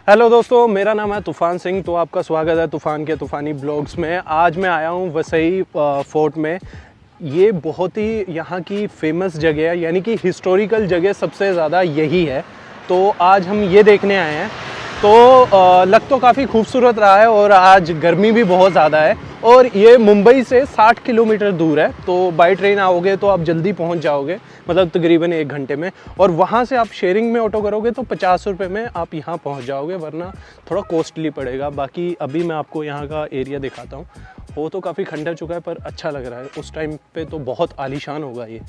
Hello दोस्तों, मेरा नाम है तूफ़ान सिंह। तो आपका स्वागत है तूफ़ान के तूफ़ानी ब्लॉग्स में। आज मैं आया हूँ वसई फोर्ट में। ये बहुत ही यहाँ की फेमस जगह है, यानी कि हिस्टोरिकल जगह सबसे ज़्यादा यही है। तो आज हम ये देखने आए हैं। तो लग तो काफ़ी खूबसूरत रहा है और आज गर्मी भी बहुत ज़्यादा है और ये मुंबई से 60 किलोमीटर दूर है। तो बाई ट्रेन आओगे तो आप जल्दी पहुंच जाओगे, मतलब तकरीबन 1 घंटे में। और वहां से आप शेयरिंग में ऑटो करोगे तो 50 रुपये में आप यहां पहुंच जाओगे, वरना थोड़ा कॉस्टली पड़ेगा। बाकी अभी मैं आपको यहाँ का एरिया दिखाता हूँ। हो तो काफ़ी खंडर चुका है पर अच्छा लग रहा है। उस टाइम पे तो बहुत आलीशान होगा ये।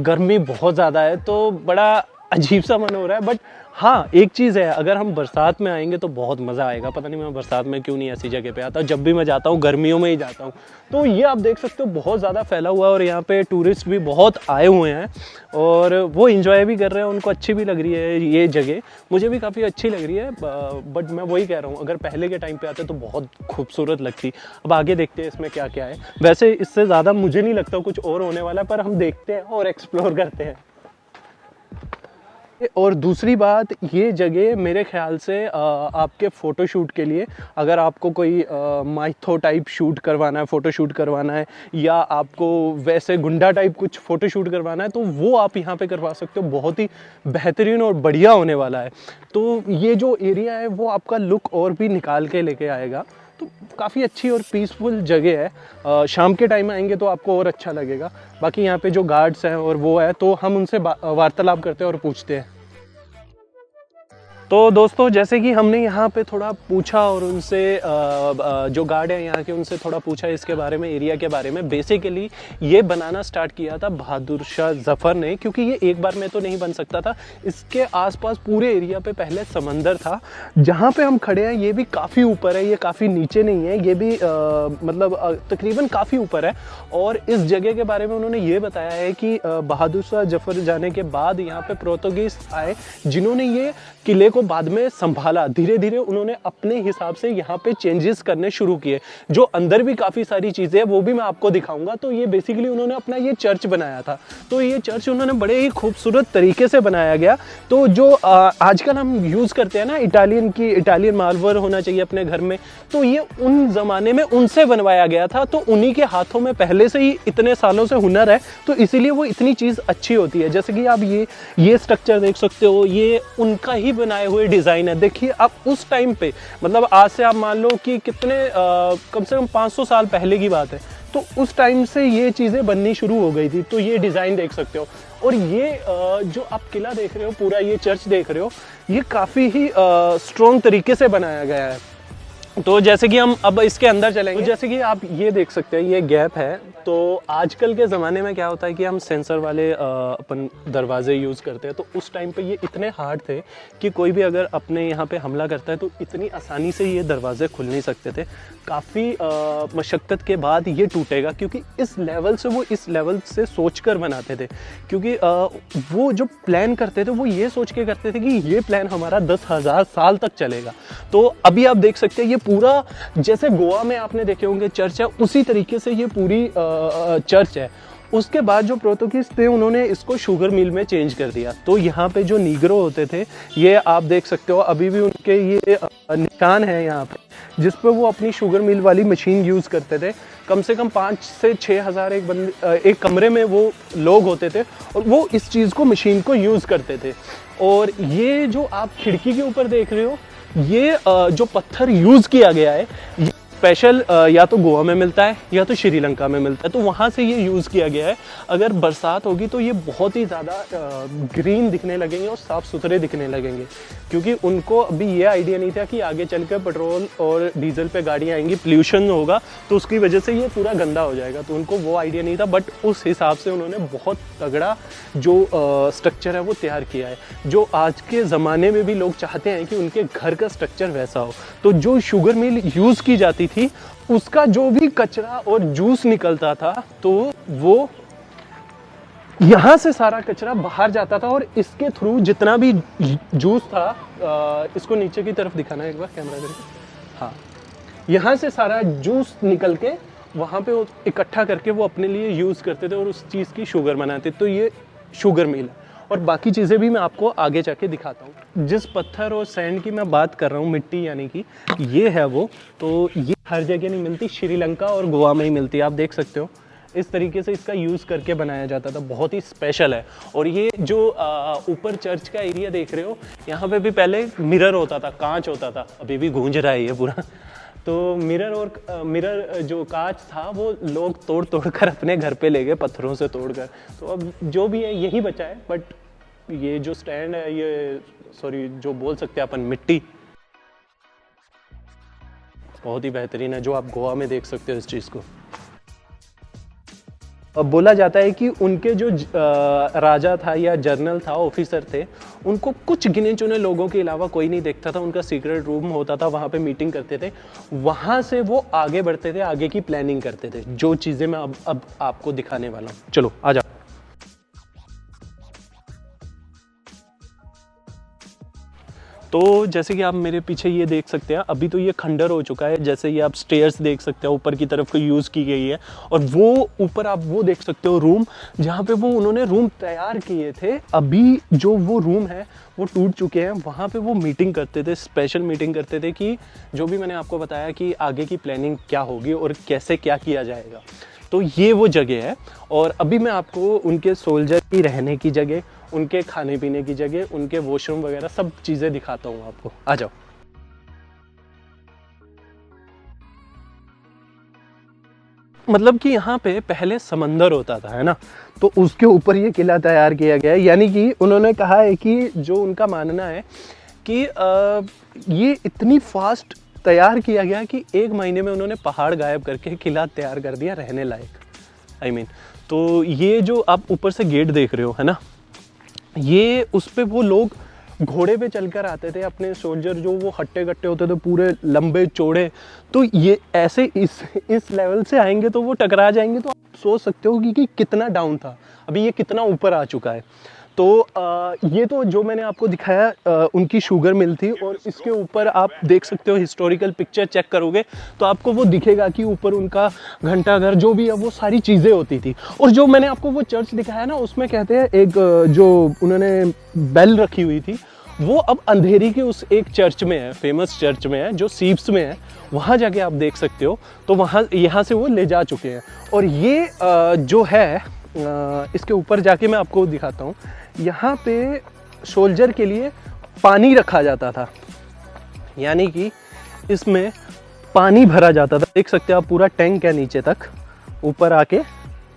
गर्मी बहुत ज़्यादा है तो बड़ा अजीब सा मन हो रहा है। बट हाँ, एक चीज़ है, अगर हम बरसात में आएंगे तो बहुत मज़ा आएगा। पता नहीं मैं बरसात में क्यों नहीं ऐसी जगह पे आता। जब भी मैं जाता हूँ गर्मियों में ही जाता हूँ। तो ये आप देख सकते हो बहुत ज़्यादा फैला हुआ है और यहाँ पे टूरिस्ट भी बहुत आए हुए हैं और वो इंजॉय भी कर रहे हैं। उनको अच्छी भी लग रही है ये जगह, मुझे भी काफ़ी अच्छी लग रही है। बट मैं वही कह रहा हूँ, अगर पहले के टाइम पे आते तो बहुत खूबसूरत लगती। अब आगे देखते हैं इसमें क्या क्या है। वैसे इससे ज़्यादा मुझे नहीं लगता कुछ और होने वाला है, पर हम देखते हैं और एक्सप्लोर करते हैं। और दूसरी बात, ये जगह मेरे ख्याल से आपके फ़ोटो शूट के लिए, अगर आपको कोई माइथो टाइप शूट करवाना है, फ़ोटो शूट करवाना है, या आपको वैसे गुंडा टाइप कुछ फ़ोटो शूट करवाना है, तो वो आप यहाँ पे करवा सकते हो। बहुत ही बेहतरीन और बढ़िया होने वाला है। तो ये जो एरिया है वो आपका लुक और भी निकाल के लेके आएगा। तो काफ़ी अच्छी और पीसफुल जगह है। शाम के टाइम आएंगे तो आपको और अच्छा लगेगा। बाकी यहाँ पे जो गार्ड्स हैं और वो है, तो हम उनसे वार्तालाप करते हैं और पूछते हैं। तो दोस्तों, जैसे कि हमने यहाँ पे थोड़ा पूछा और उनसे जो गार्ड है यहाँ के, उनसे थोड़ा पूछा इसके बारे में, एरिया के बारे में। बेसिकली ये बनाना स्टार्ट किया था बहादुर शाह जफ़र ने, क्योंकि ये एक बार में तो नहीं बन सकता था। इसके आसपास पूरे एरिया पे पहले समंदर था। जहाँ पे हम खड़े हैं ये भी काफ़ी ऊपर है, ये काफ़ी नीचे नहीं है। ये भी मतलब तकरीबन काफ़ी ऊपर है। और इस जगह के बारे में उन्होंने ये बताया है कि बहादुर शाह जफ़र जाने के बाद यहाँ पे पोर्तुगीज़ आए, जिन्होंने ये किले को बाद में संभाला। धीरे धीरे उन्होंने अपने हिसाब से यहाँ पे चेंजेस करने शुरू किए। जो अंदर भी काफ़ी सारी चीज़ें हैं वो भी मैं आपको दिखाऊंगा। तो ये बेसिकली उन्होंने अपना ये चर्च बनाया था। तो ये चर्च उन्होंने बड़े ही खूबसूरत तरीके से बनाया गया। तो जो आजकल हम यूज़ करते हैं ना, इटालियन मार्बल होना चाहिए अपने घर में, तो ये उन ज़माने में उनसे बनवाया गया था। तो उन्हीं के हाथों में पहले से ही इतने सालों से हुनर है, तो इसीलिए वो इतनी चीज़ अच्छी होती है। जैसे कि आप ये स्ट्रक्चर देख सकते हो, ये उनका ही बनाए हुए डिज़ाइन है। देखिए आप उस टाइम पे, मतलब आज से आप मान लो कि कितने कम से कम 500 साल पहले की बात है, तो उस टाइम से ये चीज़ें बननी शुरू हो गई थी। तो ये डिज़ाइन देख सकते हो। और ये जो आप किला देख रहे हो, पूरा ये चर्च देख रहे हो, ये काफ़ी ही स्ट्रॉन्ग तरीके से बनाया गया है। तो जैसे कि हम अब इसके अंदर चलेंगे, तो जैसे कि आप ये देख सकते हैं, ये गैप है। तो आजकल के ज़माने में क्या होता है कि हम सेंसर वाले अपन दरवाजे यूज़ करते हैं। तो उस टाइम पे ये इतने हार्ड थे कि कोई भी अगर अपने यहाँ पे हमला करता है तो इतनी आसानी से ये दरवाजे खुल नहीं सकते थे। काफ़ी मशक्क़त के बाद ये टूटेगा, क्योंकि इस लेवल से सोच कर बनाते थे। क्योंकि वो जो प्लान करते थे वो ये सोच के करते थे कि ये प्लान हमारा 10,000 साल तक चलेगा। तो अभी आप देख सकते हैं ये पूरा, जैसे गोवा में आपने देखे होंगे चर्च है, उसी तरीके से ये पूरी चर्च है। उसके बाद जो पोर्तुगीज़ थे उन्होंने इसको शुगर मिल में चेंज कर दिया। तो यहाँ पे जो नीग्रो होते थे, ये आप देख सकते हो अभी भी उनके ये निशान है यहाँ पे, जिस पे वो अपनी शुगर मिल वाली मशीन यूज़ करते थे। कम से कम 5 से 6 हज़ार एक कमरे में वो लोग होते थे और वो इस चीज़ को, मशीन को यूज़ करते थे। और ये जो आप खिड़की के ऊपर देख रहे हो, ये जो पत्थर यूज़ किया गया है, स्पेशल या तो गोवा में मिलता है या तो श्रीलंका में मिलता है। तो वहाँ से ये यूज़ किया गया है। अगर बरसात होगी तो ये बहुत ही ज़्यादा ग्रीन दिखने लगेंगे और साफ़ सुथरे दिखने लगेंगे, क्योंकि उनको अभी ये आइडिया नहीं था कि आगे चल कर पेट्रोल और डीजल पे गाड़ियाँ आएंगी, पोल्यूशन होगा तो उसकी वजह से ये पूरा गंदा हो जाएगा। तो उनको वो आइडिया नहीं था, बट उस हिसाब से उन्होंने बहुत तगड़ा जो स्ट्रक्चर है वो तैयार किया है, जो आज के ज़माने में भी लोग चाहते हैं कि उनके घर का स्ट्रक्चर वैसा हो। तो जो शुगर मिल यूज़ की जाती थी, उसका जो भी कचरा और जूस निकलता था तो वो यहाँ से सारा कचरा बाहर जाता था और इसके थ्रू जितना भी जूस था, इसको नीचे की तरफ दिखाना एक बार कैमरा करके, हाँ, यहाँ से सारा जूस निकल के वहाँ पे वो इकट्ठा करके वो अपने लिए यूज़ करते थे और उस चीज़ की शुगर बनाते। तो ये शुगर मिल है और बाकी चीज़ें भी मैं आपको आगे जाके दिखाता हूँ। जिस पत्थर और सैंड की मैं बात कर रहा हूँ, मिट्टी यानी कि ये है वो, तो ये हर जगह नहीं मिलती, श्रीलंका और गोवा में ही मिलती है। आप देख सकते हो इस तरीके से इसका यूज़ करके बनाया जाता था, बहुत ही स्पेशल है। और ये जो ऊपर चर्च का एरिया देख रहे हो, यहाँ पे भी पहले मिरर होता था, कांच होता था, अभी भी गूंज रहा है ये पूरा। तो मिरर जो कांच था वो लोग तोड़ तोड़ कर अपने घर पे ले गए, पत्थरों से तोड़कर। तो अब जो भी है यही बचा है, बट ये जो स्टैंड है, ये सॉरी जो बोल सकते हैं अपन मिट्टी, बहुत ही बेहतरीन है, जो आप गोवा में देख सकते हो इस चीज़ को। अब बोला जाता है कि उनके जो राजा था या जनरल था, ऑफिसर थे, उनको कुछ गिने चुने लोगों के अलावा कोई नहीं देखता था। उनका सीक्रेट रूम होता था, वहाँ पे मीटिंग करते थे, वहाँ से वो आगे बढ़ते थे, आगे की प्लानिंग करते थे, जो चीज़ें मैं अब आपको दिखाने वाला हूँ। चलो आ जाओ। तो जैसे कि आप मेरे पीछे ये देख सकते हैं, अभी तो ये खंडर हो चुका है। जैसे ये आप स्टेयर्स देख सकते हो, ऊपर की तरफ को यूज़ की गई है। और वो ऊपर आप वो देख सकते हो रूम, जहाँ पे वो उन्होंने रूम तैयार किए थे। अभी जो वो रूम है वो टूट चुके हैं। वहाँ पे वो मीटिंग करते थे, स्पेशल मीटिंग करते थे कि जो भी मैंने आपको बताया कि आगे की प्लानिंग क्या होगी और कैसे क्या किया जाएगा। तो ये वो जगह है। और अभी मैं आपको उनके सोल्जर की रहने की जगह, उनके खाने पीने की जगह, उनके वॉशरूम वगैरह सब चीज़ें दिखाता हूँ आपको। आ जाओ। मतलब कि यहाँ पे पहले समंदर होता था, है ना, तो उसके ऊपर ये किला तैयार किया गया है। यानी कि उन्होंने कहा है कि जो उनका मानना है कि ये इतनी फास्ट तैयार किया गया कि 1 महीने में उन्होंने पहाड़ गायब करके किला तैयार कर दिया रहने लायक। I mean, तो ये जो आप ऊपर से गेट देख रहे हो, है ना, ये उस पे वो लोग घोड़े पे चलकर आते थे, अपने सोल्जर जो वो हट्टे कट्टे होते थे पूरे लंबे चौड़े। तो ये ऐसे इस लेवल से आएंगे तो वो टकरा जाएंगे। तो आप सोच सकते हो कि कितना डाउन था, अभी ये कितना ऊपर आ चुका है। तो ये तो जो मैंने आपको दिखाया उनकी शुगर मिल थी। और इसके ऊपर आप देख सकते हो, हिस्टोरिकल पिक्चर चेक करोगे तो आपको वो दिखेगा कि ऊपर उनका घंटाघर जो भी है वो सारी चीज़ें होती थी। और जो मैंने आपको वो चर्च दिखाया ना, उसमें कहते हैं एक जो उन्होंने बेल रखी हुई थी, वो अब अंधेरी के उस एक चर्च में है, फेमस चर्च में है, जो सीप्स में है। वहाँ जाके आप देख सकते हो। तो वहाँ यहाँ से वो ले जा चुके हैं। और ये जो है, इसके ऊपर जाके मैं आपको दिखाता हूँ। यहाँ पे सोल्जर के लिए पानी रखा जाता था, यानी कि इसमें पानी भरा जाता था। देख सकते हो आप, पूरा टैंक है नीचे तक। ऊपर आके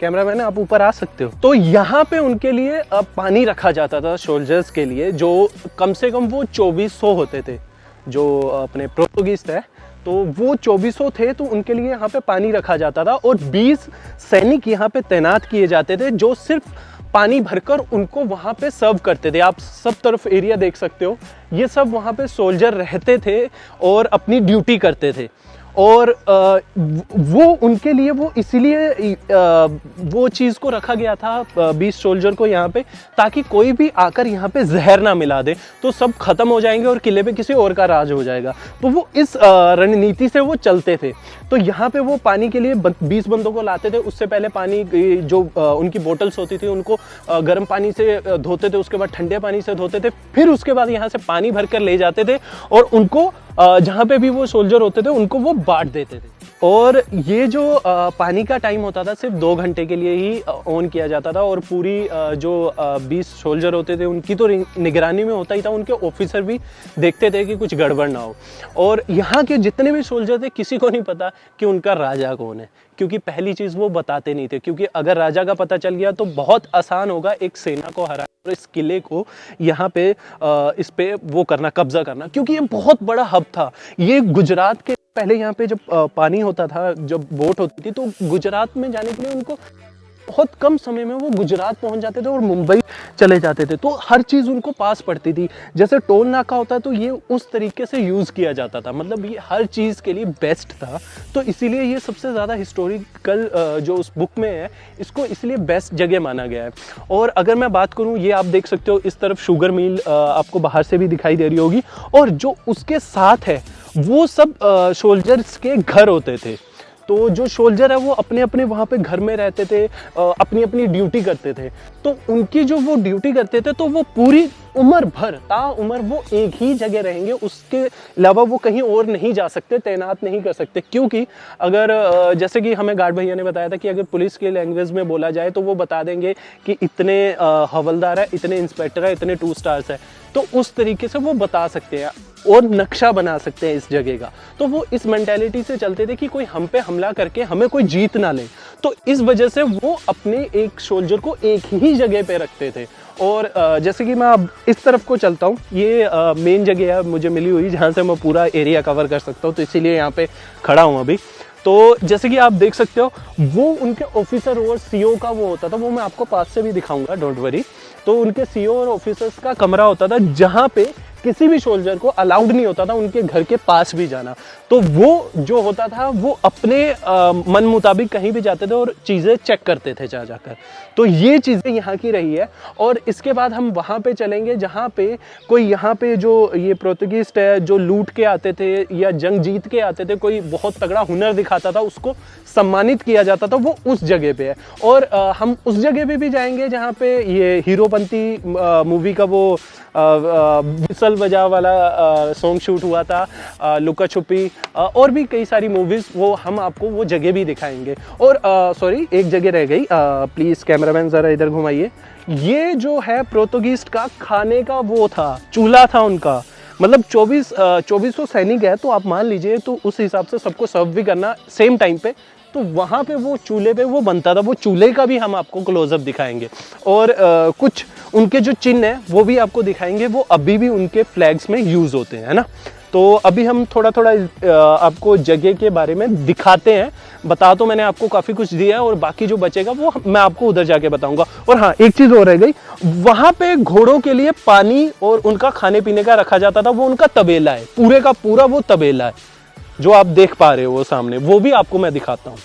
कैमरामैन आप ऊपर आ सकते हो। तो यहाँ पे उनके लिए पानी रखा जाता था सोल्जर्स के लिए, जो कम से कम वो 2400 होते थे। जो अपने पोर्तुगीज थे तो वो 2400 थे, तो उनके लिए यहाँ पे पानी रखा जाता था। और 20 सैनिक यहाँ पे तैनात किए जाते थे, जो सिर्फ पानी भरकर उनको वहाँ पे सर्व करते थे। आप सब तरफ एरिया देख सकते हो, ये सब वहाँ पे सोल्जर रहते थे और अपनी ड्यूटी करते थे। और वो उनके लिए वो इसीलिए वो चीज़ को रखा गया था 20 सोल्जर को यहाँ पे, ताकि कोई भी आकर यहाँ पे जहर ना मिला दे तो सब खत्म हो जाएंगे और किले पे किसी और का राज हो जाएगा। तो वो इस रणनीति से वो चलते थे। तो यहाँ पे वो पानी के लिए 20 बंदों को लाते थे। उससे पहले पानी जो उनकी बोटल्स होती थी उनको गर्म पानी से धोते थे, उसके बाद ठंडे पानी से धोते थे, फिर उसके बाद यहाँ से पानी भर कर ले जाते थे और उनको जहाँ पे भी वो सोल्जर होते थे उनको वो बांट देते थे। और ये जो पानी का टाइम होता था सिर्फ 2 घंटे के लिए ही ऑन किया जाता था। और पूरी जो 20 सोल्जर होते थे उनकी तो निगरानी में होता ही था, उनके ऑफिसर भी देखते थे कि कुछ गड़बड़ ना हो। और यहाँ के जितने भी सोल्जर थे किसी को नहीं पता कि उनका राजा कौन है, क्योंकि पहली चीज़ वो बताते नहीं थे। क्योंकि अगर राजा का पता चल गया तो बहुत आसान होगा एक सेना को हराना और इस किले को यहाँ पे इस पे वो करना, कब्जा करना, क्योंकि ये बहुत बड़ा हब था। ये गुजरात के पहले यहाँ पे जब पानी होता था, जब बोट होती थी, तो गुजरात में जाने के लिए उनको बहुत कम समय में वो गुजरात पहुंच जाते थे और मुंबई चले जाते थे। तो हर चीज़ उनको पास पड़ती थी। जैसे टोल नाका होता है तो ये उस तरीके से यूज़ किया जाता था, मतलब ये हर चीज़ के लिए बेस्ट था। तो इसीलिए ये सबसे ज़्यादा हिस्टोरिकल जो उस बुक में है, इसको इसलिए बेस्ट जगह माना गया है। और अगर मैं बात करूँ, ये आप देख सकते हो इस तरफ शुगर मिल आपको बाहर से भी दिखाई दे रही होगी, और जो उसके साथ है वो सब सोल्जर्स के घर होते थे। तो जो सोल्जर है वो अपने अपने वहाँ पे घर में रहते थे, अपनी अपनी ड्यूटी करते थे। तो उनकी जो वो ड्यूटी करते थे तो वो पूरी उम्र भर ताउम्र वो एक ही जगह रहेंगे, उसके अलावा वो कहीं और नहीं जा सकते, तैनात नहीं कर सकते। क्योंकि अगर जैसे कि हमें गार्ड भैया ने बताया था कि अगर पुलिस के लैंग्वेज में बोला जाए तो वो बता देंगे कि इतने हवलदार है, इतने इंस्पेक्टर है, इतने 2 स्टार्स है। तो उस तरीके से वो बता सकते हैं और नक्शा बना सकते हैं इस जगह का। तो वो इस मेंटालिटी से चलते थे कि कोई हम पे हमला करके हमें कोई जीत ना ले। तो इस वजह से वो अपने एक सोल्जर को एक ही जगह पे रखते थे। और जैसे कि मैं अब इस तरफ को चलता हूँ, ये मेन जगह है मुझे मिली हुई जहाँ से मैं पूरा एरिया कवर कर सकता हूँ, तो इसीलिए यहाँ पे खड़ा हूँ अभी। तो जैसे कि आप देख सकते हो, वो उनके ऑफिसर और सीओ का वो होता था, वो मैं आपको पास से भी दिखाऊंगा, डोंट वरी। तो उनके सीओ और ऑफिसर्स का कमरा होता था जहाँ पे किसी भी सोल्जर को अलाउड नहीं होता था उनके घर के पास भी जाना। तो वो जो होता था वो अपने मन मुताबिक कहीं भी जाते थे और चीज़ें चेक करते थे जा जाकर। तो ये चीज़ें यहाँ की रही है। और इसके बाद हम वहाँ पे चलेंगे जहाँ पे कोई यहाँ पे जो ये पोर्तुगीज है जो लूट के आते थे या जंग जीत के आते थे, कोई बहुत तगड़ा हुनर दिखाता था, उसको सम्मानित किया जाता था, वो उस जगह पे है। और हम उस जगह पे भी जाएंगे जहाँ पे ये हीरोपंती मूवी का वो बिसल बजा वाला सॉन्ग शूट हुआ था, लुका छुपी, और भी कई सारी मूवीज़, वो हम आपको वो जगह भी दिखाएंगे। और सॉरी, एक जगह रह गई, प्लीज़ कैमरामैन ज़रा इधर घुमाइए। ये जो है पोर्तुगीज का खाने का वो था, चूल्हा था उनका। मतलब 2400 सैनिक है तो आप मान लीजिए, तो उस हिसाब से सबको सर्व भी करना सेम टाइम पे। तो वहाँ पे वो चूल्हे पे वो बनता था, वो चूल्हे का भी हम आपको क्लोजअप दिखाएंगे। और कुछ उनके जो चिन्ह है वो भी आपको दिखाएंगे, वो अभी भी उनके फ्लैग्स में यूज़ होते हैं, है ना। तो अभी हम थोड़ा थोड़ा आपको जगह के बारे में दिखाते हैं। बता तो मैंने आपको काफ़ी कुछ दिया है, और बाकी जो बचेगा वो मैं आपको उधर जाके बताऊंगा। और हाँ, एक चीज़ और रह गई, वहाँ पे घोड़ों के लिए पानी और उनका खाने पीने का रखा जाता था, वो उनका तबेला है, पूरे का पूरा वो तबेला है जो आप देख पा रहे हो वो सामने, वो भी आपको मैं दिखाता हूँ।